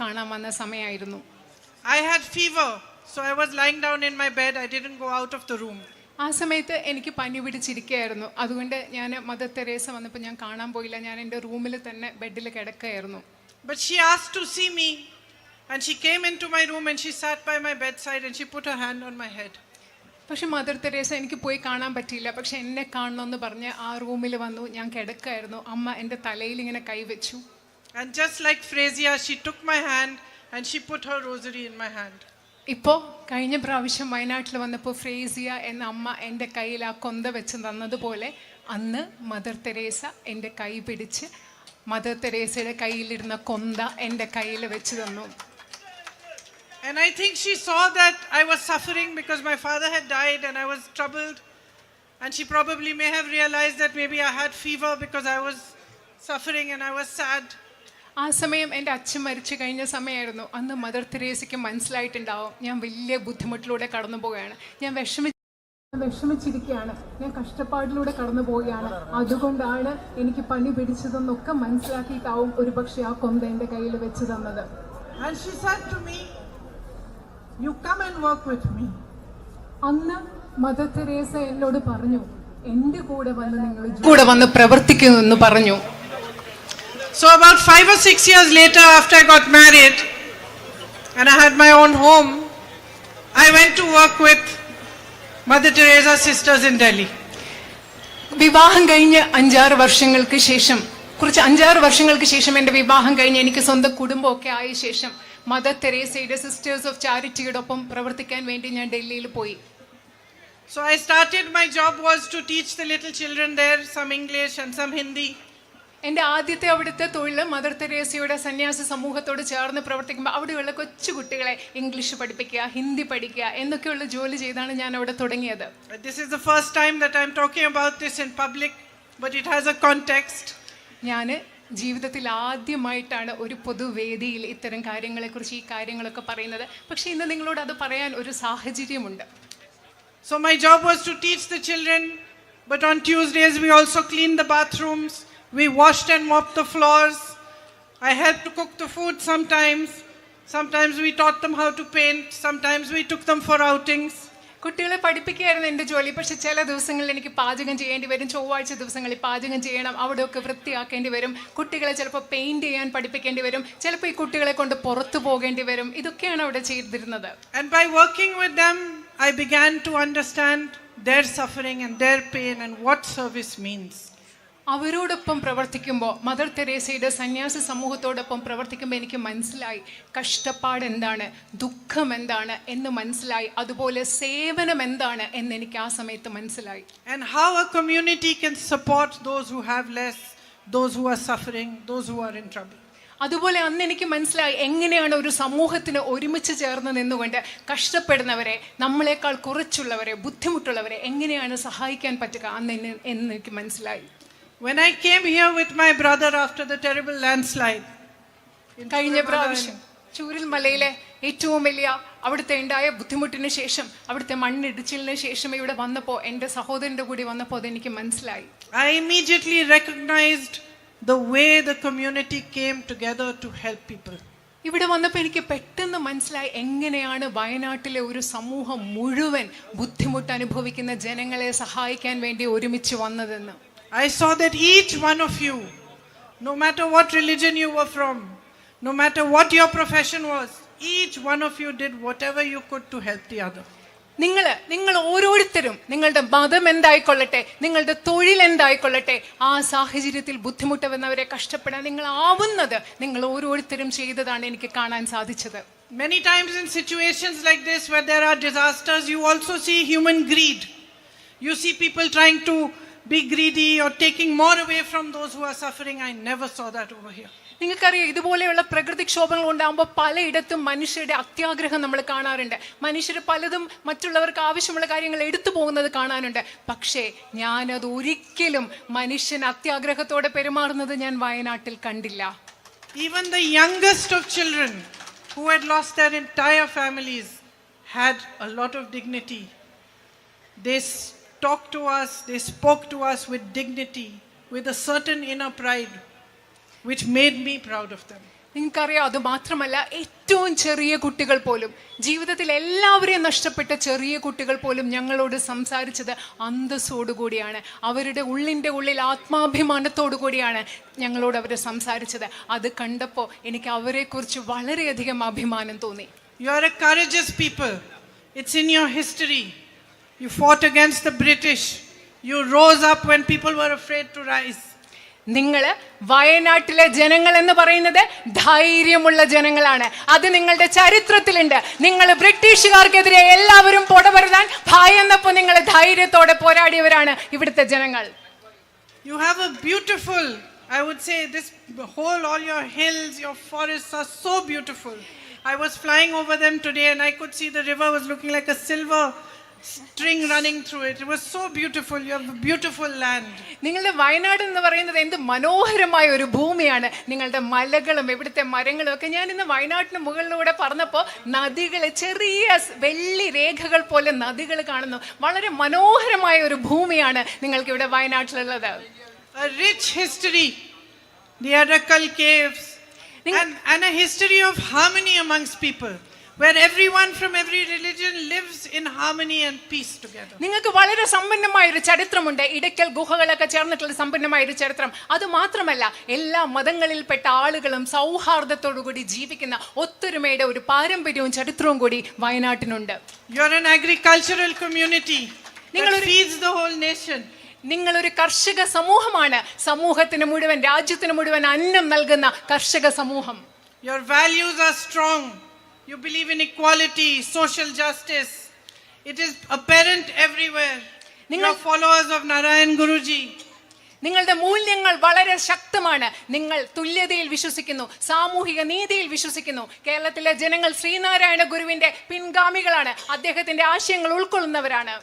കാണാൻ വന്ന സമയമായിരുന്നു. I had fever, so I was lying down in my bed. I didn't go out of the room. ആ സമയത്ത് എനിക്ക് പനി പിടിച്ചിരിക്കുകയായിരുന്നു. അതുകൊണ്ട് ഞാൻ മദർ തെരേസ വന്നപ്പോൾ ഞാൻ കാണാൻ പോയില്ല. ഞാൻ എൻ്റെ റൂമിൽ തന്നെ ബെഡിൽ കിടക്കുകയായിരുന്നു. But she asked to see me, and she came into my room and she sat by my bedside and she put her hand on my head. പക്ഷെ മദർ തെരേസ എനിക്ക് പോയി കാണാൻ പറ്റിയില്ല. പക്ഷെ എന്നെ കാണണമെന്ന് പറഞ്ഞ് ആ റൂമിൽ വന്നു. ഞാൻ കിടക്കുകയായിരുന്നു. അമ്മ എൻ്റെ തലയിൽ ഇങ്ങനെ കൈവച്ചു. And just like Frasier, she took my hand and she put her rosary in my hand. ഇപ്പോൾ കഴിഞ്ഞ പ്രാവശ്യം വയനാട്ടിൽ വന്നപ്പോൾ ഫ്രേസിയ എന്ന അമ്മ എൻ്റെ കയ്യിൽ ആ കൊന്ത വെച്ച് തന്നതുപോലെ അന്ന് മദർ തെരേസ എൻ്റെ കൈ പിടിച്ച് മദർ തെരേസയുടെ കയ്യിലിരുന്ന കൊന്ത എൻ്റെ കയ്യിൽ വെച്ച് തന്നു. And I think she saw that I was suffering because my father had died and I was troubled. And she probably may have realized that maybe I had fever because I was suffering and I was sad. ആ സമയം എൻ്റെ അച്ഛൻ മരിച്ചു കഴിഞ്ഞ സമയമായിരുന്നു. അന്ന് mother തെരേസയ്ക്ക് മനസ്സിലായിട്ടുണ്ടാവും ഞാൻ വലിയ ബുദ്ധിമുട്ടിലൂടെ കടന്നു പോവുകയാണ്, ഞാൻ വിഷമിച്ചിരിക്കുകയാണ്, ഞാൻ കഷ്ടപ്പാടിലൂടെ കടന്നു പോവുകയാണ്, അതുകൊണ്ടാണ് എനിക്ക് പനി പിടിച്ചതെന്നൊക്കെ മനസ്സിലാക്കിയിട്ടാവും ഒരുപക്ഷെ ആ കൊന്ത എൻ്റെ കയ്യിൽ വെച്ച് തന്നത്. And she said to me, "You come and work with me." അന്ന് മദർ തെരേസ എന്നോട് പറഞ്ഞു, എൻ്റെ കൂടെ വന്ന് പ്രവർത്തിക്കുമെന്ന് പറഞ്ഞു. So about 5 or 6 years later, after I got married and I had my own home, I went to work with Mother Teresa's sisters in Delhi. വിവാഹം കഴിഞ്ഞ് 5-6 വർഷങ്ങൾക്ക് ശേഷം എൻ്റെ വിവാഹം കഴിഞ്ഞ് എനിക്ക് സ്വന്തം കുടുംബമൊക്കെ ആയ ശേഷം മദർ തെരേസയുടെ സിസ്റ്റേഴ്സ് ഓഫ് ചാരിറ്റിയോടൊപ്പം പ്രവർത്തിക്കാൻ വേണ്ടി ഞാൻ ഡൽഹിയിൽ പോയി. So I started, my job was to teach the little children there some English and some Hindi. എൻ്റെ ആദ്യത്തെ അവിടുത്തെ തൊഴിൽ മദർ തെരേസയുടെ സന്യാസ സമൂഹത്തോട് ചേർന്ന് പ്രവർത്തിക്കുമ്പോൾ അവിടെയുള്ള കൊച്ചു കുട്ടികളെ ഇംഗ്ലീഷ് പഠിപ്പിക്കുക, ഹിന്ദി പഠിക്കുക എന്നൊക്കെയുള്ള ജോലി ചെയ്താണ് ഞാൻ അവിടെ തുടങ്ങിയത്. This is the first time that I'm talking about this in public, but it has a context. ഞാൻ ജീവിതത്തിൽ ആദ്യമായിട്ടാണ് ഒരു പൊതുവേദിയിൽ ഇത്തരം കാര്യങ്ങളെക്കുറിച്ച് ഈ കാര്യങ്ങളൊക്കെ പറയുന്നത്. പക്ഷേ ഇന്ന് നിങ്ങളോട് അത് പറയാൻ ഒരു സാഹചര്യമുണ്ട്. So my job was to teach the children, but on Tuesdays we also cleaned the bathrooms. We washed and mopped the floors. I helped to cook the food sometimes. Sometimes we taught them how to paint. Sometimes we took them for outings. കുട്ടികളെ പഠിപ്പിക്കുകയായിരുന്നു എൻ്റെ ജോലി. പക്ഷെ ചില ദിവസങ്ങളിൽ എനിക്ക് പാചകം ചെയ്യേണ്ടി വരും. ചൊവ്വാഴ്ച ദിവസങ്ങളിൽ പാചകം ചെയ്യണം, അവിടെയൊക്കെ വൃത്തിയാക്കേണ്ടി വരും. കുട്ടികളെ ചിലപ്പോൾ പെയിൻറ് ചെയ്യാൻ പഠിപ്പിക്കേണ്ടി വരും. ചിലപ്പോൾ ഈ കുട്ടികളെ കൊണ്ട് പുറത്തു പോകേണ്ടി വരും. ഇതൊക്കെയാണ് അവിടെ ചെയ്തിരുന്നത്. And by working with them, I began to understand their suffering and their pain and what service means. അവരോടൊപ്പം പ്രവർത്തിക്കുമ്പോൾ, മദർ തെരേസയുടെ സന്യാസ സമൂഹത്തോടൊപ്പം പ്രവർത്തിക്കുമ്പോൾ എനിക്ക് മനസ്സിലായി കഷ്ടപ്പാട് എന്താണ്, ദുഃഖം എന്താണ് എന്ന് മനസ്സിലായി. അതുപോലെ സേവനം എന്താണ് എന്ന് എനിക്ക് ആ സമയത്ത് മനസ്സിലായി. And how a community can support those who have less, those who are suffering, those who are in trouble. അതുപോലെ അന്ന് എനിക്ക് മനസ്സിലായി എങ്ങനെയാണ് ഒരു സമൂഹത്തിന് ഒരുമിച്ച് ചേർന്ന് നിന്നുകൊണ്ട് കഷ്ടപ്പെടുന്നവരെ, നമ്മളെക്കാൾ കുറച്ചുള്ളവരെ, ബുദ്ധിമുട്ടുള്ളവരെ എങ്ങനെയാണ് സഹായിക്കാൻ പറ്റുക എന്ന് എനിക്ക് മനസ്സിലായി. When I came here with my brother after the terrible landslide, കഴിഞ്ഞ പ്രാവശ്യം ചൂരൽ മലയിലെ ഏറ്റവും വലിയ അവിടുത്തെ ഉണ്ടായ ബുദ്ധിമുട്ടിന് ശേഷം, അവിടുത്തെ മണ്ണിടിച്ചിലിന് ശേഷം ഇവിടെ വന്നപ്പോൾ, എൻ്റെ സഹോദരൻ്റെ കൂടി വന്നപ്പോൾ അതെനിക്ക് മനസ്സിലായി. I immediately recognized the way the community came together to help people. ഇവിടെ വന്നപ്പോൾ എനിക്ക് പെട്ടെന്ന് മനസ്സിലായി എങ്ങനെയാണ് വയനാട്ടിലെ ഒരു സമൂഹം മുഴുവൻ ബുദ്ധിമുട്ട് അനുഭവിക്കുന്ന ജനങ്ങളെ സഹായിക്കാൻ വേണ്ടി ഒരുമിച്ച് വന്നതെന്ന്. I saw that each one of you, no matter what religion you were from, no matter what your profession was, each one of you did whatever you could to help the other. നിങ്ങൾ ഓരോരുത്തരും നിങ്ങളുടെ മതം എന്തായിക്കൊള്ളട്ടെ, നിങ്ങളുടെ തൊഴിൽ എന്തായിക്കൊള്ളട്ടെ, ആ സാഹചര്യത്തിൽ ബുദ്ധിമുട്ടുന്നവരെ കഷ്ടപ്പെടാൻ നിങ്ങൾ ആവുന്നത് നിങ്ങൾ ഓരോരുത്തരും ചെയ്തതാണ് എനിക്ക് കാണാൻ സാധിച്ചത്. Many times in situations like this where there are disasters, you also see human greed. You see people trying to be greedy or taking more away from those who are suffering. I never saw that over here. നിങ്ങൾക്കറിയാം, ഇതുപോലെയുള്ള പ്രകൃതിക്ഷോഭങ്ങൾ ഉണ്ടാകുമ്പോൾ പലയിടത്തും മനുഷ്യരുടെ അത്യാഗ്രഹം നമ്മൾ കാണാറുണ്ട്. മനുഷ്യർ പലതും മറ്റുള്ളവർക്ക് ആവശ്യമുള്ള കാര്യങ്ങൾ എടുത്തു പോകുന്നത് കാണാനുണ്ട്. പക്ഷേ ഞാനത് ഒരിക്കലും മനുഷ്യൻ അത്യാഗ്രഹത്തോടെ പെരുമാറുന്നത് ഞാൻ വയനാട്ടിൽ കണ്ടില്ല. Even the youngest of children who had lost their entire families had a lot of dignity. They talked to us, they spoke to us with dignity, with a certain inner pride which made me proud of them. നിങ്ങൾക്കറിയാം, അത് മാത്രമല്ല ഏറ്റവും ചെറിയ കുട്ടികൾ പോലും, ജീവിതത്തിൽ എല്ലാവരെയും നഷ്ടപ്പെട്ട ചെറിയ കുട്ടികൾ പോലും ഞങ്ങളോട് സംസാരിച്ചത് അന്തസ്സോടുകൂടിയാണ്. അവരുടെ ഉള്ളിൽ ആത്മാഭിമാനത്തോടു കൂടിയാണ് ഞങ്ങളോട് അവർ സംസാരിച്ചത്. അത് കണ്ടപ്പോൾ എനിക്ക് അവരെക്കുറിച്ച് വളരെയധികം അഭിമാനം തോന്നി. You are a courageous people. It's in your history. You fought against the British. You rose up when people were afraid to rise. നിങ്ങൾ വയനാട്ടിലെ ജനങ്ങൾ എന്ന് പറയുന്നത് ധൈര്യമുള്ള ജനങ്ങളാണ്. അത് നിങ്ങളുടെ ചരിത്രത്തിലുണ്ട്. നിങ്ങൾ ബ്രിട്ടീഷുകാർക്കെതിരെ എല്ലാവരും പൊടപെടുത്താൻ ഭയന്നപ്പോൾ നിങ്ങൾ ധൈര്യത്തോടെ പോരാടിയവരാണ് ഇവിടുത്തെ ജനങ്ങൾ. You have a beautiful, I would say, this whole, all your hills, your forests are so beautiful. I was flying over them today and I could see the river was looking like a silver string running through it. It was so beautiful. You have a beautiful land. നിങ്ങളുടെ വയനാട് എന്ന് പറയുന്നത് എന്ത് മനോഹരമായ ഒരു ഭൂമിയാണ്. നിങ്ങളുടെ മലകളും ഇവിടുത്തെ മരങ്ങളും ഒക്കെ. ഞാൻ ഇന്ന് വയനാട്ടിന് മുകളിലൂടെ പറന്നപ്പോൾ നദികൾ, ചെറിയ വെള്ളി രേഖകൾ പോലെ നദികൾ കാണുന്നു. വളരെ മനോഹരമായ ഒരു ഭൂമിയാണ് നിങ്ങൾക്ക് ഇവിടെ വയനാട്ടിലുള്ളത്. A rich history, the Arakal caves, and a history of harmony amongst people, where everyone from every religion lives in harmony and peace together. നിങ്ങൾക്ക് വളരെ സമ്പന്നമായ ഒരു ചരിത്രമുണ്ട്. ഇടയ്ക്കൽ ഗുഹകളൊക്കെ ചേർന്നിട്ടുള്ള സമ്പന്നമായ ഒരു ചരിത്രം. അത് മാത്രമല്ല, എല്ലാ മതങ്ങളിൽപ്പെട്ട ആളുകളും സൗഹാർദ്ദത്തോടുകൂടി ജീവിക്കുന്ന ഒത്തൊരുമയുടെ ഒരു പാരമ്പര്യവും ചരിത്രവും കൂടി വയനാട്ടിനുണ്ട്. You are an agricultural community that feeds the whole nation. നിങ്ങളൊരു കർഷക സമൂഹമാണ്. സമൂഹത്തിന് മുഴുവൻ, രാജ്യത്തിന് മുഴുവൻ അന്നം നൽകുന്ന കർഷക സമൂഹം. Your values are strong. You believe in equality, social justice. It is apparent everywhere. You are followers of Narayan Guruji. നിങ്ങളുടെ മൂല്യങ്ങൾ വളരെ ശക്തമാണ്. നിങ്ങൾ തുല്യതയിൽ വിശ്വസിക്കുന്നു, സാമൂഹിക നീതിയിൽ വിശ്വസിക്കുന്നു. കേരളത്തിലെ ജനങ്ങൾ ശ്രീനാരായണ ഗുരുവിന്റെ പിൻഗാമികളാണ്. അദ്ദേഹത്തിന്റെ ആശയങ്ങൾ ഉൾക്കൊള്ളുന്നവരാണ്.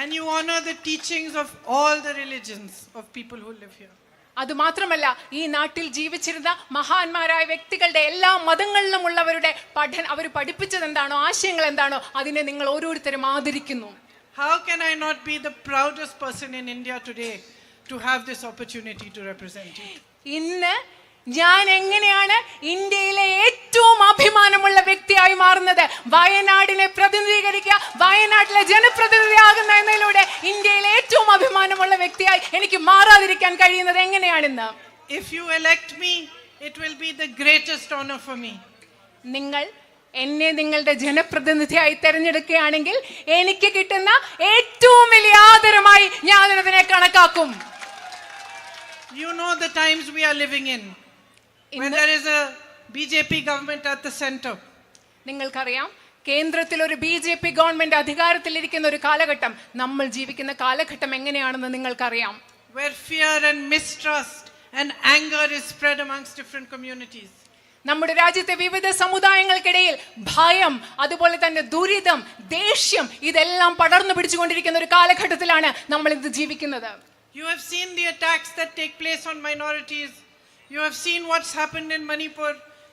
And you honor the teachings of all the religions of people who live here. അത് മാത്രമല്ല, ഈ നാട്ടിൽ ജീവിച്ചിരുന്ന മഹാന്മാരായ വ്യക്തികളുടെ എല്ലാ മതങ്ങളിലും ഉള്ളവരുടെ അവർ പഠിപ്പിച്ചത് എന്താണോ, ആശയങ്ങൾ എന്താണോ, അതിനെ നിങ്ങൾ ഓരോരുത്തരും ആദരിക്കുന്നു. How can I not be the proudest person in India today to have this opportunity to represent you? ഇന്ന് ഞാൻ എങ്ങനെയാണ് ഇന്ത്യയിലെ ഏറ്റവും അഭിമാനമുള്ള വ്യക്തിയായി മാറുന്നത്? വയനാടിനെ പ്രതിനിധീകരിക്കുക, വയനാട്ടിലെ ജനപ്രതിനിധിയാകുന്ന എന്നതിലൂടെ ഇന്ത്യയിലെ ഏറ്റവും അഭിമാനമുള്ള വ്യക്തിയായി എനിക്ക് മാറാതിരിക്കാൻ കഴിയുന്നത് എങ്ങനെയാണെന്ന്. If you elect me, it will be the greatest honor for me. നിങ്ങൾ എന്നെ നിങ്ങളുടെ ജനപ്രതിനിധിയായി തെരഞ്ഞെടുക്കുകയാണെങ്കിൽ എനിക്ക് കിട്ടുന്ന ഏറ്റവും വലിയ ആദരമായി ഞാൻ അതിനെ കണക്കാക്കും. You know the times we are living in. When there is a BJP government at the center. നിങ്ങൾക്കറിയാം, കേന്ദ്രത്തിൽ ഒരു BJP ഗവൺമെന്റ് അധികാരത്തിലിരിക്കുന്ന ഒരു കാലഘട്ടം, നമ്മൾ ജീവിക്കുന്ന കാലഘട്ടം എങ്ങനെയാണെന്ന് നിങ്ങൾക്കറിയാം. Where fear and mistrust and anger is spread amongst different communities. നമ്മുടെ രാജ്യത്തെ വിവിധ സമുദായങ്ങൾക്കിടയിൽ ഭയം, അതുപോലെ തന്നെ ദുരിതം, ദേഷ്യം, ഇതെല്ലാം പടർന്നു പിടിച്ചുകൊണ്ടിരിക്കുന്ന ഒരു കാലഘട്ടത്തിലാണ് നമ്മൾ ഇന്ന് ജീവിക്കുന്നത്. You have seen the attacks that take place on minorities. You have seen what's happened in Manipur.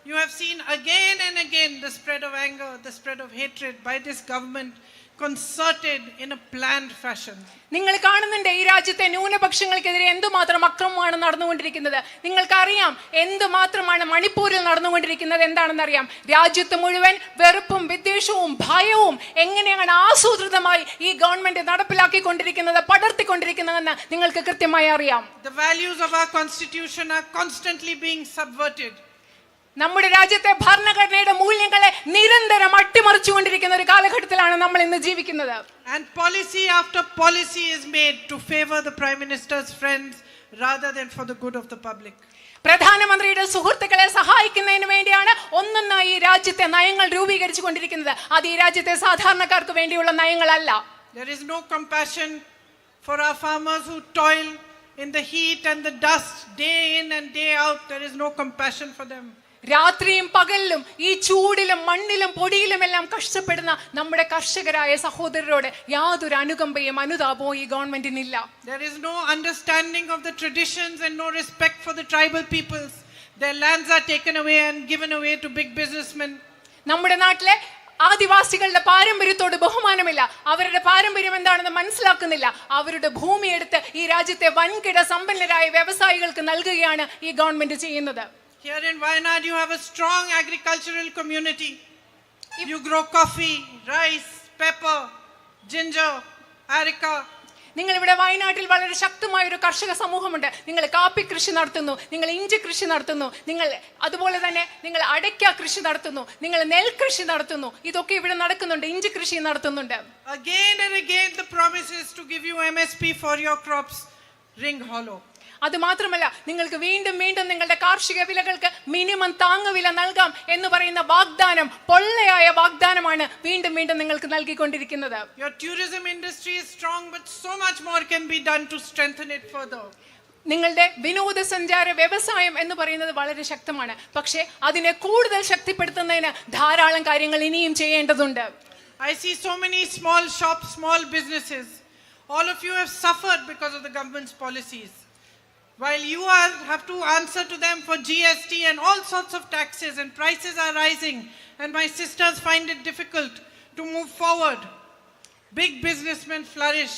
You have seen again and again the spread of anger, the spread of hatred by this government, concerted in a planned fashion. നിങ്ങൾ കാണുന്നുണ്ട് ഈ രാജ്യത്തെ ന്യൂനപക്ഷങ്ങൾക്കെതിരെ എന്തുമാത്രം അക്രമമാണ് നടന്നുകൊണ്ടിരിക്കുന്നത്. നിങ്ങൾക്കറിയാം എന്തുമാത്രമാണ് മണിപ്പൂരിൽ നടന്നുകൊണ്ടിരിക്കുന്നത്. എന്താണെന്ന് അറിയാം. രാജ്യത്ത് മുഴുവൻ വെറുപ്പും വിദ്വേഷവും ഭയവും എങ്ങനെയാണ് ആസൂത്രിതമായി ഈ ഗവൺമെന്റ് നടപ്പിലാക്കിക്കൊണ്ടിരിക്കുന്നത്, പടർത്തിക്കൊണ്ടിരിക്കുന്നതെന്ന് നിങ്ങൾക്ക് കൃത്യമായി അറിയാം. The values of our constitution are constantly being subverted. നമ്മുടെ രാജ്യത്തെ ഭരണഘടനയുടെ മൂല്യങ്ങളെ നിരന്തരം അട്ടിമറിച്ചുകൊണ്ടിരിക്കുന്ന ഒരു കാലഘട്ടത്തിലാണ് നമ്മൾ ഇന്ന് ജീവിക്കുന്നത്. And policy after policy is made to favor the prime minister's friends rather than for the good of the public. പ്രധാനമന്ത്രിയുടെ സുഹൃത്തുക്കളെ സഹായിക്കുന്നതിന് വേണ്ടിയാണ് ഒന്നൊന്നായി ഈ രാജ്യത്തെ നയങ്ങൾ രൂപീകരിച്ചുകൊണ്ടിരിക്കുന്നത്. അത് ഈ രാജ്യത്തെ സാധാരണക്കാർക്ക് വേണ്ടിയുള്ള നയങ്ങളല്ല. There is no compassion for our farmers who toil in the heat and the dust day in and day out. There is no compassion for them. രാത്രിയും പകലിലും ഈ ചൂടിലും മണ്ണിലും പൊടിയിലും എല്ലാം കഷ്ടപ്പെടുന്ന നമ്മുടെ കർഷകരായ സഹോദരരോട് യാതൊരു അനുകമ്പയും അനുതാപവും ഈ ഗവൺമെന്റിനില്ല. There is no understanding of the traditions and no respect for the tribal peoples. Their lands are taken away and given away to big businessmen. നമ്മുടെ നാട്ടിലെ ആദിവാസികളുടെ പാരമ്പര്യത്തോട് ബഹുമാനമില്ല. അവരുടെ പാരമ്പര്യം എന്താണെന്ന് മനസ്സിലാക്കുന്നില്ല. അവരുടെ ഭൂമി എടുത്ത് ഈ രാജ്യത്തെ വൻകിട സമ്പന്നരായ വ്യവസായികൾക്ക് നൽകുകയാണ് ഈ ഗവൺമെന്റ് ചെയ്യുന്നത്. Here in Wayanad, you have a strong agricultural community. You grow coffee, rice, pepper, ginger, areca. നിങ്ങൾ ഇവിടെ വയനാട്ടിൽ വളരെ ശക്തമായ ഒരു കർഷക സമൂഹമുണ്ട്. നിങ്ങൾ കാപ്പി കൃഷി നടത്തുന്നു, നിങ്ങൾ ഇഞ്ചി കൃഷി നടത്തുന്നു, നിങ്ങൾ അതുപോലെ തന്നെ നിങ്ങൾ അടയ്ക്ക കൃഷി നടത്തുന്നു, നിങ്ങൾ നെൽകൃഷി നടത്തുന്നു. ഇതൊക്കെ ഇവിടെ നടക്കുന്നുണ്ട്. ഇഞ്ചി കൃഷി നടത്തുന്നുണ്ട്. Again and again the promise is to give you MSP for your crops ring hollow. അത് മാത്രമല്ല, നിങ്ങൾക്ക് വീണ്ടും വീണ്ടും നിങ്ങളുടെ കാർഷിക വിലകൾക്ക് മിനിമം താങ്ങുവില നൽകാം എന്ന് പറയുന്ന വാഗ്ദാനം പൊള്ളയായ വാഗ്ദാനമാണ് വീണ്ടും വീണ്ടും നിങ്ങൾക്ക് നൽകിക്കൊണ്ടിരിക്കുന്നത്. Your tourism industry is strong, but so much more can be done to strengthen it further. നിങ്ങളുടെ വിനോദസഞ്ചാര വ്യവസായം എന്ന് പറയുന്നത് വളരെ ശക്തമാണ്. പക്ഷേ അതിനെ കൂടുതൽ ശക്തിപ്പെടുത്തുന്നതിന് ധാരാളം കാര്യങ്ങൾ ഇനിയും ചെയ്യേണ്ടതുണ്ട്. I see so many small shops, small businesses. All of you have suffered because of the government's policies. While you have to answer to them for GST and all sorts of taxes, and prices are rising, and my sisters find it difficult to move forward. Big businessmen flourish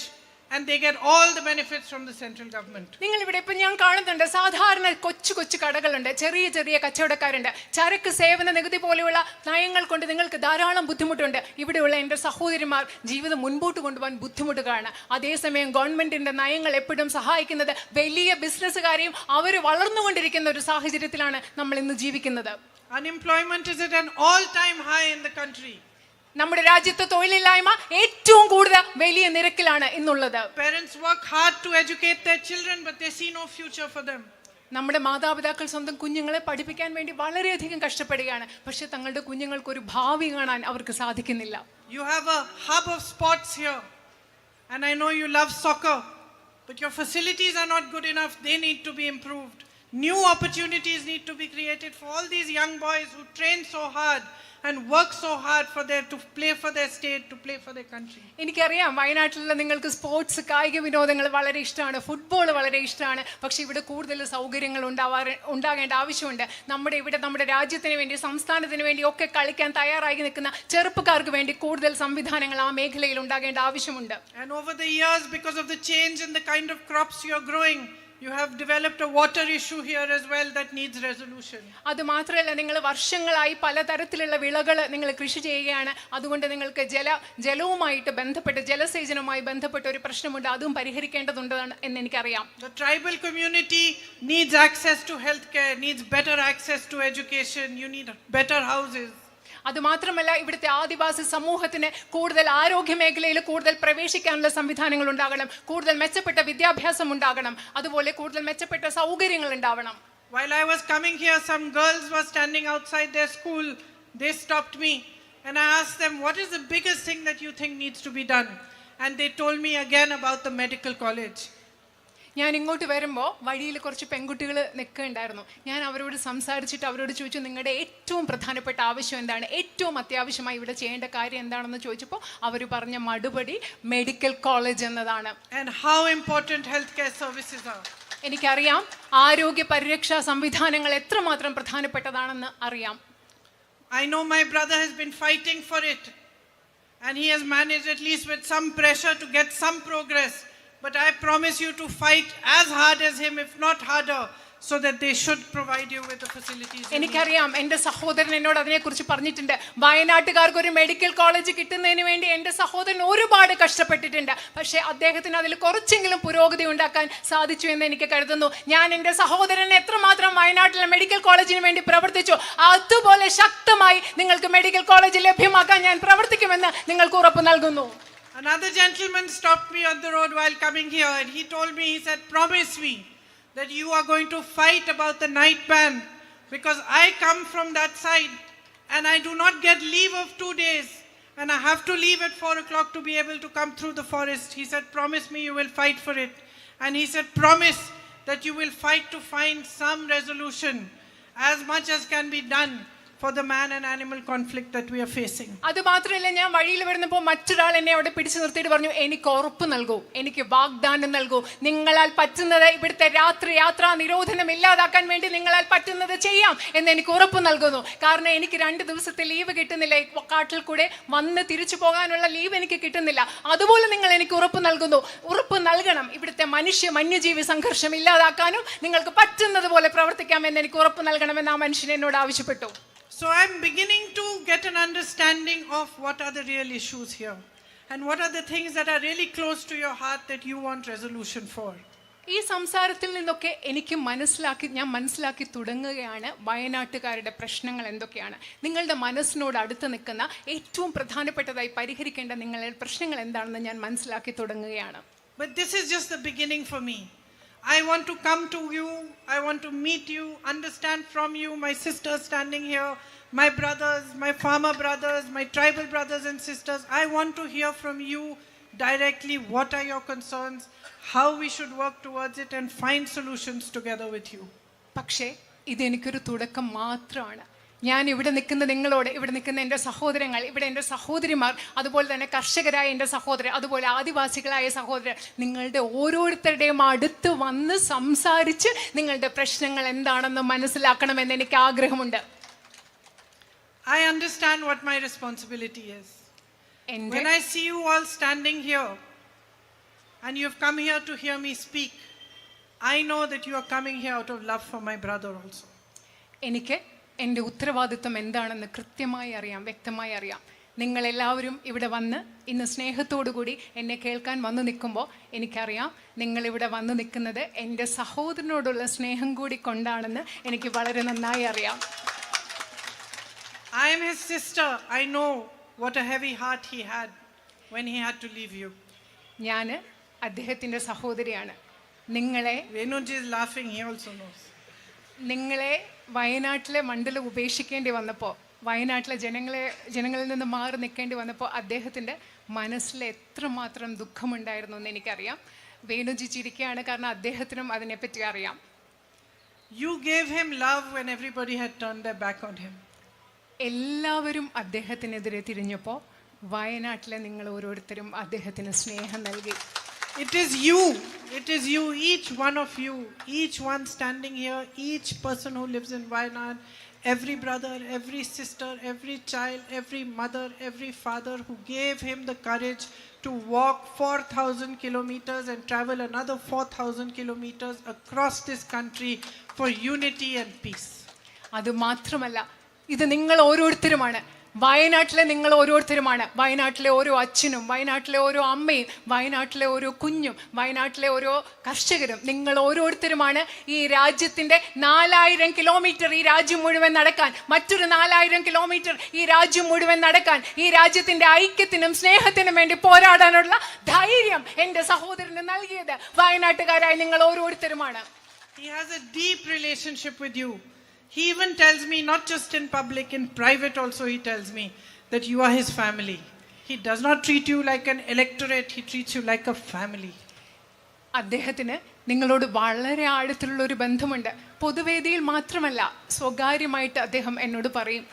and they get all the benefits from the central government. നിങ്ങൾ ഇവിടെ ഇപ്പൊ ഞാൻ കാണുന്നുണ്ട് സാധാരണ കൊച്ചു കൊച്ചു കടകളുണ്ട്, ചെറിയ ചെറിയ കച്ചവടക്കാരുണ്ട്. ചരക്ക് സേവന നികുതി പോലെയുള്ള നയങ്ങൾ കൊണ്ട് നിങ്ങൾക്ക് ധാരാളം ബുദ്ധിമുട്ടുണ്ട്. ഇവിടെയുള്ള എൻ്റെ സഹോദരിമാർ ജീവിതം മുൻപോട്ട് കൊണ്ടുപോകാൻ ബുദ്ധിമുട്ടുകയാണ്. അതേസമയം ഗവൺമെന്റിന്റെ നയങ്ങൾ എപ്പോഴും സഹായിക്കുന്നത് വലിയ ബിസിനസ്സുകാരെയും അവർ വളർന്നുകൊണ്ടിരിക്കുന്ന ഒരു സാഹചര്യത്തിലാണ് നമ്മൾ ഇന്ന് ജീവിക്കുന്നത്. Unemployment is at an all-time high in the country. നമ്മുടെ രാജ്യത്ത് തൊഴിലില്ലായ്മ ഏറ്റവും കൂടുതൽ വലിയ നിരക്കിലാണ് ഇന്നുള്ളത്. Parents work hard to educate their children, but they see no future for them. നമ്മുടെ മാതാപിതാക്കൾ സ്വന്തം കുഞ്ഞുങ്ങളെ പഠിപ്പിക്കാൻ വേണ്ടി വളരെയധികം കഷ്ടപ്പെടുകയാണ്. പക്ഷെ തങ്ങളുടെ കുഞ്ഞുങ്ങൾക്ക് ഒരു ഭാവി കാണാൻ അവർക്ക് സാധിക്കുന്നില്ല. You have a hub of sports here, and I know you love soccer, but your facilities are not good enough. They need to be improved. New opportunities need to be created for all these young boys who train so hard and work so hard to play for their state, to play for their country. എനിക്കറിയാം വയനാട്ടിലുള്ള നിങ്ങൾക്ക് sports കായിക വിനോദങ്ങൾ വളരെ ഇഷ്ടമാണ്, football വളരെ ഇഷ്ടമാണ്. പക്ഷെ ഇവിടെ കൂടുതൽ സൗകര്യങ്ങൾ ഉണ്ടാകേണ്ട ആവശ്യമുണ്ട്. നമ്മുടെ രാജ്യത്തിന് വേണ്ടി, സംസ്ഥാനത്തിന് വേണ്ടി ഒക്കെ കളിക്കാൻ തയ്യാറായി നിൽക്കുന്ന ചെറുപ്പക്കാർക്ക് വേണ്ടി കൂടുതൽ സംവിധാനങ്ങൾ ആ മേഖലയിൽ ഉണ്ടാകേണ്ട ആവശ്യമുണ്ട്. And over the years, because of the change in the kind of crops you are growing, you have developed a water issue here as well that needs resolution. അത് മാത്രമല്ല, നിങ്ങൾ വർഷങ്ങളായി പലതരത്തിലുള്ള വിളകൾ നിങ്ങൾ കൃഷി ചെയ്യുകയാണ്. അതുകൊണ്ട് നിങ്ങൾക്ക് ജലവുമായിട്ട് ബന്ധപ്പെട്ട്, ജലസേചനവുമായി ബന്ധപ്പെട്ട ഒരു പ്രശ്നമുണ്ട്. അതും പരിഹരിക്കേണ്ടതുണ്ട് എന്ന് എനിക്കറിയാം. The tribal community needs access to healthcare, needs better access to education. You need better houses. അത് മാത്രമല്ല, ഇവിടുത്തെ ആദിവാസി സമൂഹത്തിന് കൂടുതൽ ആരോഗ്യ മേഖലയിൽ കൂടുതൽ പ്രവേശിക്കാനുള്ള സംവിധാനങ്ങൾ ഉണ്ടാകണം, കൂടുതൽ മെച്ചപ്പെട്ട വിദ്യാഭ്യാസം ഉണ്ടാകണം, അതുപോലെ കൂടുതൽ മെച്ചപ്പെട്ട സൗകര്യങ്ങൾ ഉണ്ടാവണം. While I was coming here, some girls were standing outside their school. They stopped me and I asked them, what is the biggest thing that you think needs to be done? And they told me again about the medical college. ഞാൻ ഇങ്ങോട്ട് വരുമ്പോൾ വഴിയിൽ കുറച്ച് പെൺകുട്ടികൾ നിൽക്കുന്നുണ്ടായിരുന്നു. ഞാൻ അവരോട് സംസാരിച്ചിട്ട് അവരോട് ചോദിച്ചു, നിങ്ങളുടെ ഏറ്റവും പ്രധാനപ്പെട്ട ആവശ്യം എന്താണ്, ഏറ്റവും അത്യാവശ്യമായി ഇവിടെ ചെയ്യേണ്ട കാര്യം എന്താണെന്ന് ചോദിച്ചപ്പോൾ അവർ പറഞ്ഞ മറുപടി മെഡിക്കൽ കോളേജ് എന്നതാണ്. And how important healthcare services are. എനിക്കറിയാം ആരോഗ്യ പരിരക്ഷാ സംവിധാനങ്ങൾ എത്രമാത്രം പ്രധാനപ്പെട്ടതാണെന്ന് അറിയാം. I know my brother has been fighting for it and he has managed, at least with some pressure, to get some progress. But I promise you to fight as hard as him, if not harder, so that they should provide you with the facilities. എനിക്കറിയാം, എൻ്റെ സഹോദരൻ എന്നോട് അതിനെക്കുറിച്ച് പറഞ്ഞിട്ടുണ്ട്. വയനാട്ടുകാർക്ക് ഒരു medical college കിട്ടുന്നതിന് വേണ്ടി എൻ്റെ സഹോദരൻ ഒരുപാട് കഷ്ടപ്പെട്ടിട്ടുണ്ട്. പക്ഷേ അദ്ദേഹത്തിന് അതിൽ കുറച്ചെങ്കിലും പുരോഗതി ഉണ്ടാക്കാൻ സാധിച്ചു എന്ന് എനിക്ക് കരുതുന്നു. ഞാൻ എൻ്റെ സഹോദരൻ എത്രമാത്രം വയനാട്ടിലെ മെഡിക്കൽ കോളേജിന് വേണ്ടി പ്രവർത്തിച്ചു, അതുപോലെ ശക്തമായി നിങ്ങൾക്ക് മെഡിക്കൽ കോളേജ് ലഭ്യമാക്കാൻ ഞാൻ പ്രവർത്തിക്കുമെന്ന് നിങ്ങൾക്ക് ഉറപ്പ് നൽകുന്നു. Another gentleman stopped me on the road while coming here and he told me, he said, promise me that you are going to fight about the night ban, because I come from that side and I do not get leave of 2 days and I have to leave at 4 o'clock to be able to come through the forest. He said, promise me you will fight for it. And he said, promise that you will fight to find some resolution, as much as can be done, for the man and animal conflict that we are facing. അത് മാത്രമല്ല, ഞാൻ വഴിയിൽ വരുന്നപ്പോൾ മറ്റൊരാൾ എന്നെ അവിടെ പിടിച്ചു നിർത്തിയിട്ട് പറഞ്ഞു, എനിക്ക് ഉറപ്പ് നൽകൂ, എനിക്ക് വാഗ്ദാനം നൽകൂ, നിങ്ങളാൽ പറ്റുന്നത് ഇവിടുത്തെ യാത്രാ നിരോധനം ഇല്ലാതാക്കാൻ വേണ്ടി നിങ്ങളാൽ പറ്റുന്നത് ചെയ്യാം എന്ന് എനിക്ക് ഉറപ്പ് നൽകുന്നു. കാരണം എനിക്ക് 2 ദിവസത്തെ ലീവ് കിട്ടുന്നില്ല, കാട്ടിൽ കൂടെ വന്ന് തിരിച്ചു പോകാനുള്ള ലീവ് എനിക്ക് കിട്ടുന്നില്ല. അതുപോലെ നിങ്ങൾ എനിക്ക് ഉറപ്പ് നൽകുന്നു, ഉറപ്പ് നൽകണം, ഇവിടുത്തെ വന്യജീവി സംഘർഷം ഇല്ലാതാക്കാനും നിങ്ങൾക്ക് പറ്റുന്നത് പോലെ പ്രവർത്തിക്കാമെന്ന് എനിക്ക് ഉറപ്പ് നൽകണമെന്ന് ആ മനുഷ്യൻ എന്നോട് ആവശ്യപ്പെട്ടു. So I'm beginning to get an understanding of what are the real issues here and what are the things that are really close to your heart that you want resolution for. ഈ സംസാരത്തിൽ നിന്നൊക്കെ ഞാൻ മനസ്സിലാക്കി തുടങ്ങുകയാണ് വയനാട്ടുകാരുടെ പ്രശ്നങ്ങൾ എന്തൊക്കെയാണ്, നിങ്ങളുടെ മനസ്സിനോട് അടുത്ത് നിൽക്കുന്ന ഏറ്റവും പ്രധാനപ്പെട്ടതായി പരിഹരിക്കേണ്ട നിങ്ങളുടെ പ്രശ്നങ്ങൾ എന്താണെന്ന് ഞാൻ മനസ്സിലാക്കി തുടങ്ങുകയാണ്. But this is just the beginning for me. I want to come to you, I want to meet you, understand from you, my sisters standing here, my brothers, my farmer brothers, my tribal brothers and sisters. I want to hear from you directly what are your concerns, how we should work towards it and find solutions together with you. പക്ഷേ ഇതെനിക്കൊരു തുടക്കം മാത്രമാണ്. ഞാൻ ഇവിടെ നിൽക്കുന്ന നിങ്ങളോട്, ഇവിടെ നിൽക്കുന്ന എൻ്റെ സഹോദരങ്ങൾ, ഇവിടെ എൻ്റെ സഹോദരിമാർ, അതുപോലെ തന്നെ കർഷകരായ എൻ്റെ സഹോദരർ, അതുപോലെ ആദിവാസികളായ സഹോദരർ, നിങ്ങളുടെ ഓരോരുത്തരുടെയും അടുത്ത് വന്ന് സംസാരിച്ച് നിങ്ങളുടെ പ്രശ്നങ്ങൾ എന്താണെന്ന് മനസ്സിലാക്കണമെന്ന് എനിക്ക് ആഗ്രഹമുണ്ട്. I understand what my responsibility is. When I see you all standing here and you have come here to hear me speak, I know that you are coming here out of love for my brother also. എനിക്ക് എൻ്റെ ഉത്തരവാദിത്വം എന്താണെന്ന് കൃത്യമായി അറിയാം, വ്യക്തമായി അറിയാം. നിങ്ങളെല്ലാവരും ഇവിടെ വന്ന് ഇന്ന് സ്നേഹത്തോടു കൂടി എന്നെ കേൾക്കാൻ വന്ന് നിൽക്കുമ്പോൾ എനിക്കറിയാം നിങ്ങളിവിടെ വന്ന് നിൽക്കുന്നത് എൻ്റെ സഹോദരനോടുള്ള സ്നേഹം കൂടി കൊണ്ടാണെന്ന് എനിക്ക് വളരെ നന്നായി അറിയാം. I am his sister. I know what a heavy heart he had when he had to leave you. ഞാൻ അദ്ദേഹത്തിൻ്റെ സഹോദരിയാണ്. നിങ്ങളെ Wayanad is laughing, he also knows. നിങ്ങളെ വയനാട്ടിലെ മണ്ഡലം ഉപേക്ഷിക്കേണ്ടി വന്നപ്പോൾ, വയനാട്ടിലെ ജനങ്ങളിൽ നിന്ന് മാറി നിൽക്കേണ്ടി വന്നപ്പോൾ അദ്ദേഹത്തിൻ്റെ മനസ്സിൽ എത്രമാത്രം ദുഃഖമുണ്ടായിരുന്നു എന്ന് എനിക്കറിയാം. വേണുജി ചിരിക്കുകയാണ്, കാരണം അദ്ദേഹത്തിനും അതിനെപ്പറ്റി അറിയാം. You gave him love when everybody had turned their back on him. എല്ലാവരും അദ്ദേഹത്തിനെതിരെ തിരിഞ്ഞപ്പോൾ വയനാട്ടിലെ നിങ്ങൾ ഓരോരുത്തരും അദ്ദേഹത്തിന് സ്നേഹം നൽകി. It is you, each one of you, each one standing here, each person who lives in Wayanad, every brother, every sister, every child, every mother, every father who gave him the courage to walk 4,000 kilometers and travel another 4,000 kilometers across this country for unity and peace. അത് മാത്രമല്ല, ഇത് നിങ്ങൾ ഓരോരുത്തരുമാണ്, വയനാട്ടിലെ നിങ്ങൾ ഓരോരുത്തരുമാണ്. വയനാട്ടിലെ ഓരോ അച്ഛനും, വയനാട്ടിലെ ഓരോ അമ്മയും, വയനാട്ടിലെ ഓരോ കുഞ്ഞും, വയനാട്ടിലെ ഓരോ കർഷകരും, നിങ്ങൾ ഓരോരുത്തരുമാണ് ഈ രാജ്യത്തിൻ്റെ 4000 കിലോമീറ്റർ ഈ രാജ്യം മുഴുവൻ നടക്കാൻ, മറ്റൊരു 4000 കിലോമീറ്റർ ഈ രാജ്യം മുഴുവൻ നടക്കാൻ, ഈ രാജ്യത്തിൻ്റെ ഐക്യത്തിനും സ്നേഹത്തിനും വേണ്ടി പോരാടാനുള്ള ധൈര്യം എൻ്റെ സഹോദരന് നൽകിയത് വയനാട്ടുകാരായ നിങ്ങൾ ഓരോരുത്തരുമാണ്. He has a deep relationship with you. He even tells me, not just in public, in private also he tells me that you are his family. He does not treat you like an electorate, he treats you like a family. അദ്ദേഹത്തിന് നിങ്ങളോട് വളരെ ആഴത്തിലുള്ള ഒരു ബന്ധമുണ്ട്. പൊതുവേദിയിൽ മാത്രമല്ല, സ്വകാര്യമായിട്ട് അദ്ദേഹം എന്നോട് പറയും,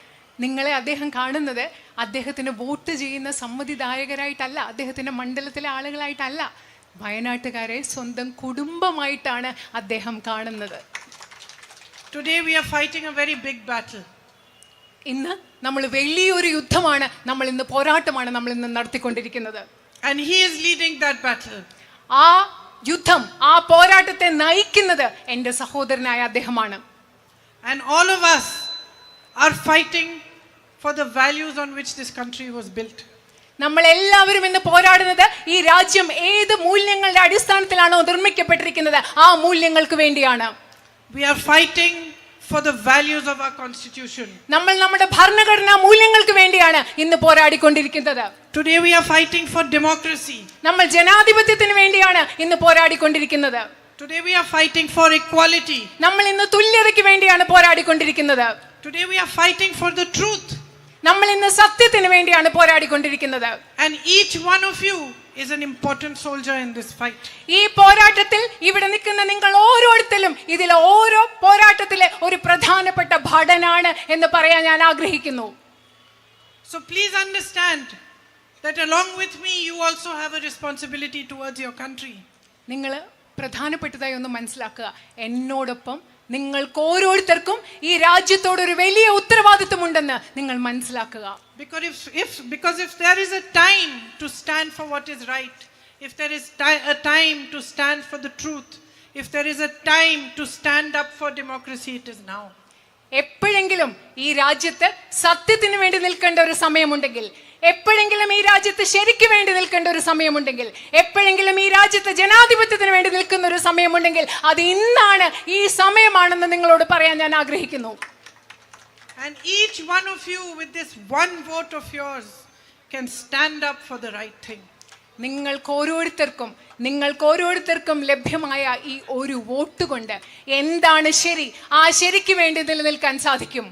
നിങ്ങളെ അദ്ദേഹം കാണുന്നത് അദ്ദേഹത്തിന് വോട്ട് ചെയ്യുന്ന സമ്മതിദായകരായിട്ടല്ല, അദ്ദേഹത്തിൻ്റെ മണ്ഡലത്തിലെ ആളുകളായിട്ടല്ല, വയനാട്ടുകാരെ സ്വന്തം കുടുംബമായിട്ടാണ് അദ്ദേഹം കാണുന്നത്. Today we are fighting a very big battle. ഇന്ന് നമ്മൾ വലിയൊരു യുദ്ധമാണ്, പോരാട്ടമാണ് നമ്മൾ ഇന്ന് നടത്തിക്കൊണ്ടിരിക്കുന്നത്. And he is leading that battle. ആ യുദ്ധം, ആ പോരാട്ടത്തെ നയിക്കുന്നത് എൻ്റെ സഹോദരനായ അദ്ദേഹമാണ്. And all of us are fighting for the values on which this country was built. നമ്മൾ എല്ലാവരും ഇന്ന് പോരാടുന്നത് ഈ രാജ്യം ഏത് മൂല്യങ്ങളുടെ അടിസ്ഥാനത്തിലാണോ നിർമ്മിക്കപ്പെട്ടിരിക്കുന്നത് ആ മൂല്യങ്ങൾക്ക് വേണ്ടിയാണ്. We are fighting for the values of our constitution. നമ്മൾ നമ്മുടെ ഭരണഘടനാ മൂല്യങ്ങൾക്ക് വേണ്ടിയാണ് ഇന്ന് പോരാടിക്കൊണ്ടിരിക്കുന്നത്. Today we are fighting for democracy. നമ്മൾ ജനാധിപത്യത്തിന് വേണ്ടിയാണ് ഇന്ന് പോരാടിക്കൊണ്ടിരിക്കുന്നത്. Today we are fighting for equality. നമ്മൾ ഇന്ന് തുല്യതയ്ക്ക് വേണ്ടിയാണ് പോരാടിക്കൊണ്ടിരിക്കുന്നത്. Today we are fighting for the truth. നമ്മൾ ഇന്ന് സത്യത്തിന് വേണ്ടിയാണ് പോരാടിക്കൊണ്ടിരിക്കുന്നത്. And each one of you is an important soldier in this fight. ഈ പോരാട്ടത്തിൽ ഇവിടെ നിൽക്കുന്ന നിങ്ങൾ ഓരോരുത്തരും ഇതിലെ ഓരോ പോരാട്ടത്തിലെ ഒരു പ്രധാനപ്പെട്ട ഭടനാണ് എന്ന് പറയാൻ ഞാൻ ആഗ്രഹിക്കുന്നു. So please understand that along with me you also have a responsibility towards your country. നിങ്ങൾ പ്രധാനപ്പെട്ടതായി ഒന്ന് മനസ്സിലാക്കുക, എന്നോടൊപ്പം നിങ്ങൾക്ക് ഓരോരുത്തർക്കും ഈ രാജ്യത്തോട് ഒരു വലിയ ഉത്തരവാദിത്വമുണ്ടെന്ന് നിങ്ങൾ മനസ്സിലാക്കുക. Because if there is a time to stand for what is right, if there is a time to stand for the truth, if there is a time to stand up for democracy, it is now. എപ്പോഴെങ്കിലും ഈ രാജ്യത്ത് സത്യത്തിന് വേണ്ടി നിൽക്കേണ്ട ഒരു സമയമുണ്ടെങ്കിൽ, എപ്പോഴെങ്കിലും ഈ രാജ്യത്ത് ശരിക്ക് വേണ്ടി നിൽക്കേണ്ട ഒരു സമയമുണ്ടെങ്കിൽ, എപ്പോഴെങ്കിലും ഈ രാജ്യത്ത് ജനാധിപത്യത്തിന് വേണ്ടി നിൽക്കുന്ന ഒരു സമയമുണ്ടെങ്കിൽ അത് ഇന്നാണ്, ഈ സമയമാണെന്ന് നിങ്ങളോട് പറയാൻ ഞാൻ ആഗ്രഹിക്കുന്നു. And each one of you with this one vote of yours can stand up for the right thing. നിങ്ങൾക്ക് ഓരോരുത്തർക്കും ലഭ്യമായ ഈ ഒരു വോട്ട് കൊണ്ട് എന്താണ് ശരി, ആ ശരിക്ക് വേണ്ടി നിലനിൽക്കാൻ സാധിക്കും.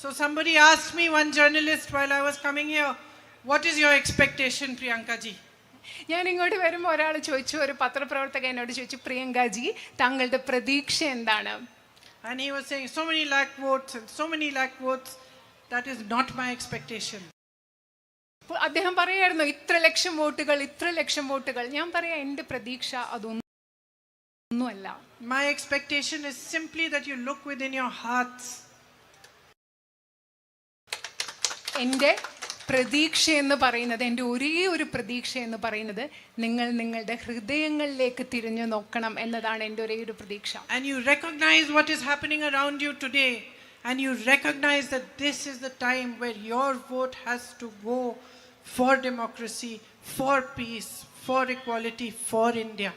So somebody asked me, one journalist, while I was coming here, what is your expectation, Priyanka ji? ഞാൻ ഇങ്ങോട്ട് വരുമ്പോൾ ഒരാൾ ചോദിച്ചു, ഒരു പത്രപ്രവർത്തകൻ എന്നോട് ചോദിച്ചു, പ്രിയങ്കാജി താങ്കളുടെ പ്രതീക്ഷ എന്താണ്? And he was saying, so many lakh votes and so many lakh votes, that is not my expectation. അദ്ദേഹം പറയായിരുന്നു, ഇത്ര ലക്ഷം വോട്ടുകൾ. ഞാൻ പറയാം, എൻ്റെ പ്രതീക്ഷ അതൊന്നുമല്ല. My expectation is simply that you look within your hearts. എൻ്റെ പ്രതീക്ഷ എന്ന് പറയുന്നത്, എൻ്റെ ഒരേ ഒരു പ്രതീക്ഷ എന്ന് പറയുന്നത്, നിങ്ങൾ നിങ്ങളുടെ ഹൃദയങ്ങളിലേക്ക് തിരിഞ്ഞു നോക്കണം എന്നതാണ് എൻ്റെ ഒരേ ഒരു പ്രതീക്ഷ. And you recognize what is happening around you today, and you recognize that this is the time where your vote has to go for democracy, for peace, for equality, for India.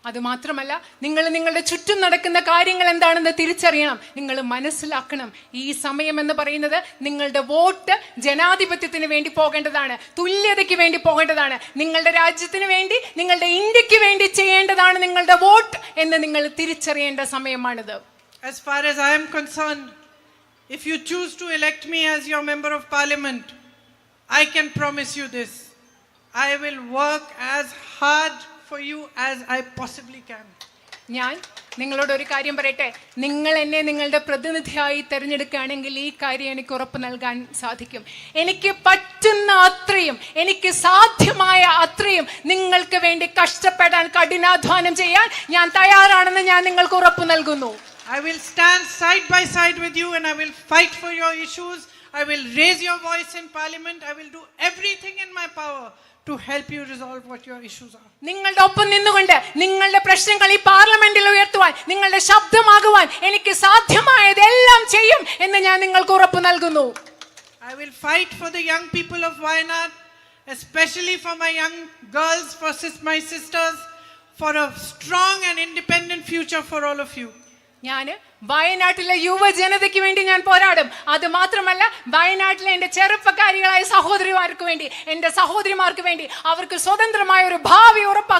അത് മാത്രമല്ല, നിങ്ങൾ നിങ്ങളുടെ ചുറ്റും നടക്കുന്ന കാര്യങ്ങൾ എന്താണെന്ന് തിരിച്ചറിയണം. നിങ്ങൾ മനസ്സിലാക്കണം, ഈ സമയം എന്ന് പറയുന്നത് നിങ്ങളുടെ വോട്ട് ജനാധിപത്യത്തിന് വേണ്ടി പോകേണ്ടതാണ്, തുല്യതയ്ക്ക് വേണ്ടി പോകേണ്ടതാണ്, നിങ്ങളുടെ രാജ്യത്തിന് വേണ്ടി, നിങ്ങളുടെ ഇന്ത്യക്ക് വേണ്ടി ചെയ്യേണ്ടതാണ് നിങ്ങളുടെ വോട്ട് എന്ന് നിങ്ങൾ തിരിച്ചറിയേണ്ട സമയമാണിത്. As far as I am concerned, if you choose to elect me as your member of parliament, I can promise you this: I will work as hard for you as I possibly can. ഞാൻ നിങ്ങളോട് ഒരു കാര്യം പറയട്ടെ, നിങ്ങൾ എന്നെ നിങ്ങളുടെ പ്രതിനിധിയായി തിരഞ്ഞെടുക്കുകയാണെങ്കിൽ ഈ കാര്യം എനിക്ക് ഉറപ്പ് നൽകാൻ സാധിക്കും. എനിക്ക് പറ്റുന്ന അത്രയും, എനിക്ക് സാധ്യമായ അത്രയും നിങ്ങൾക്ക് വേണ്ടി കഷ്ടപ്പെടാൻ, കഠിനാധ്വാനം ചെയ്യാൻ ഞാൻ തയ്യാറാണെന്ന് ഞാൻ നിങ്ങൾക്ക് ഉറപ്പ് നൽകുന്നു. I will stand side by side with you and I will fight for your issues. I will raise your voice in parliament. I will do everything in my power to help you resolve what your issues are. നിങ്ങളുടെ ഒപ്പം നിന്നുകൊണ്ട് നിങ്ങളുടെ പ്രശ്നങ്ങൾ ഈ പാർലമെന്റിൽ ഉയർത്തുവാൻ, നിങ്ങളുടെ ശബ്ദമാകുവാൻ എനിക്ക് സാധ്യമായതെല്ലാം ചെയ്യും എന്ന് ഞാൻ നിങ്ങൾക്ക് ഉറപ്പ് നൽകുന്നു. I will fight for the young people of Wayanad, especially for my young girls, for my sisters, for a strong and independent future for all of you. ഞാൻ വയനാട്ടിലെ യുവജനതയ്ക്ക് വേണ്ടി ഞാൻ പോരാടും. അത് മാത്രമല്ല, വയനാട്ടിലെ എൻ്റെ ചെറുപ്പക്കാരികളായ സഹോദരിമാർക്ക് വേണ്ടി, എൻ്റെ സഹോദരിമാർക്ക് വേണ്ടി, അവർക്ക് സ്വതന്ത്രമായ ഒരു ഭാവി ഉറപ്പാക്കും.